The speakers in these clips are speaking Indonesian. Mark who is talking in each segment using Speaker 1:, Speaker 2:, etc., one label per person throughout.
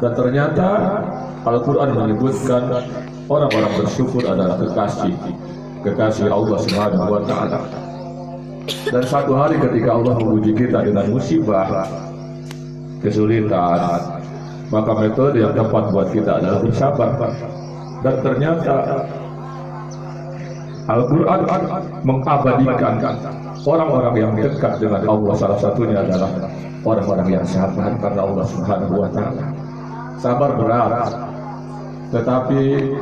Speaker 1: Dan ternyata Al-Quran menyebutkan orang-orang bersyukur adalah kekasih Allah Subhanahu wa Ta'ala. Dan satu hari ketika Allah menguji kita dengan musibah, kesulitan, maka metode yang tepat buat kita adalah bersabar. Dan ternyata Al-Quran mengabadikan orang-orang yang dekat dengan Allah. Salah satunya adalah orang-orang yang sabar karena Allah Subhanahu wa Ta'ala. Sabar berat, tetapi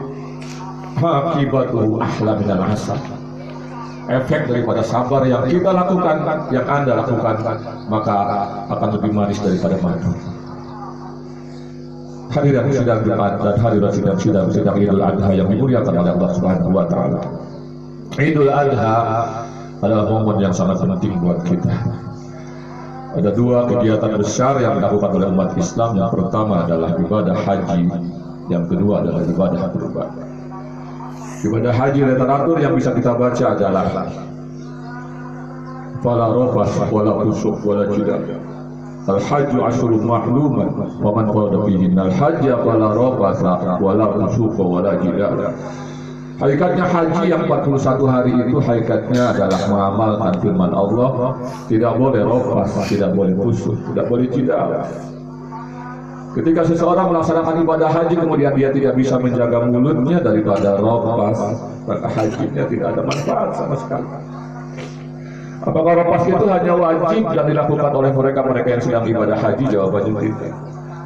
Speaker 1: akibatuhu ahla minal asal. Efek daripada sabar yang kita lakukan, yang Anda lakukan, maka akan lebih manis daripada madu. Hadirin sidang Jumat dan hadirin sidang Idul Adha yang dimuliakan oleh Allah Subhanahu wa Ta'ala. Idul Adha adalah momen yang sangat penting buat kita. Ada dua kegiatan besar yang dilakukan oleh umat Islam. Yang pertama adalah ibadah haji, yang kedua adalah ibadah kurban. Ibadah haji literatur yang bisa kita baca adalah fala rafas wala fusuq wala jidal. Al-hajju asyurun ma'lumat wa man farada fihinna al-hajja fala rafasa wala fusuq wala jidal. Hakikatnya haji yang 41 hari itu hakikatnya adalah mengamalkan firman Allah. Tidak boleh rafas, tidak boleh fusuq, tidak boleh jidal. Ketika seseorang melaksanakan ibadah haji kemudian dia tidak bisa menjaga mulutnya daripada rafas, maka hajinya tidak ada manfaat sama sekali. Apakah rafas itu hanya wajib dan dilakukan oleh mereka yang sedang ibadah haji? Jawabannya tidak.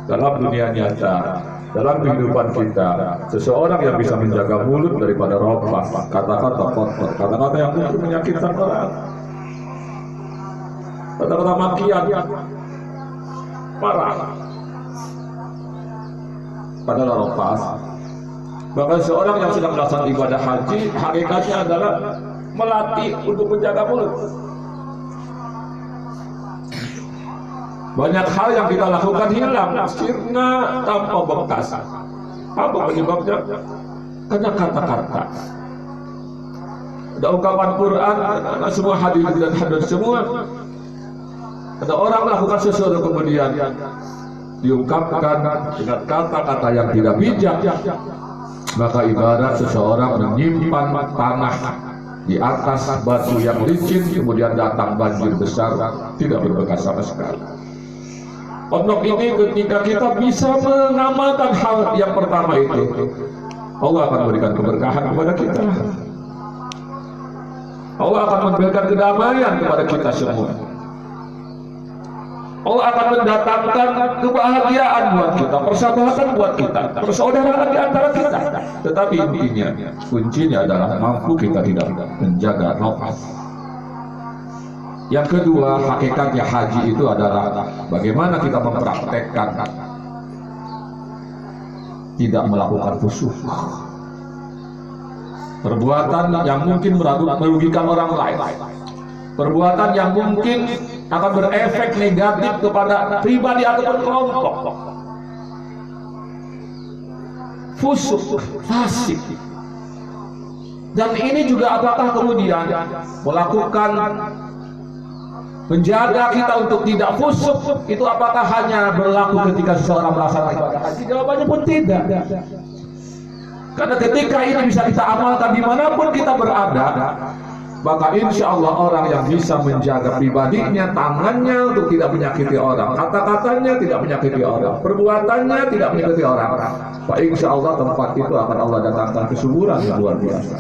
Speaker 1: Dalam dunia nyata, dalam kehidupan kita, seseorang yang bisa menjaga mulut daripada rafas, kata-kata kotor, kata-kata yang mungkin menyakitkan orang, kata-kata makian, marah, adalah rafas. Bahkan seorang yang sedang melaksanakan ibadah haji hakikatnya adalah melatih untuk menjaga mulut. Banyak hal yang kita lakukan hilang, sirna tanpa bekas. Apa penyebabnya? Karena kata-kata. Ada ungkapan Quran, semua hadis dan hadis semua. Ada orang melakukan sesuatu kemudian diungkapkan dengan kata-kata yang tidak bijak, maka ibarat seseorang menyimpan tanah di atas batu yang licin, kemudian datang banjir besar, tidak berbekas sama sekali. Untuk ini ketika kita bisa mengamalkan hal yang pertama itu, Allah akan memberikan keberkahan kepada kita. Allah akan memberikan kedamaian kepada kita semua. Allah akan mendatangkan kebahagiaan buat kita, persahabatan buat kita, persaudaraan di antara kita. Tetapi intinya, kuncinya adalah mampu kita tidak menjaga nafas. Yang kedua, hakikatnya haji itu adalah bagaimana kita mempraktekkan tidak melakukan fusuq. Perbuatan yang mungkin merugikan orang lain, perbuatan yang mungkin akan berefek negatif kepada pribadi ataupun kelompok. Fusuq, fasik. Dan ini juga apakah kemudian melakukan menjaga kita untuk tidak fusuq itu apakah hanya berlaku ketika seseorang melaksanakan ibadah haji? Jawabannya pun tidak. Karena ketika ini bisa kita amalkan dimanapun kita berada, maka insya Allah orang yang bisa menjaga pribadinya, tangannya untuk tidak menyakiti orang, kata-katanya tidak menyakiti orang, perbuatannya tidak menyakiti orang, maka insya Allah tempat itu akan Allah datangkan kesuburan yang luar biasa.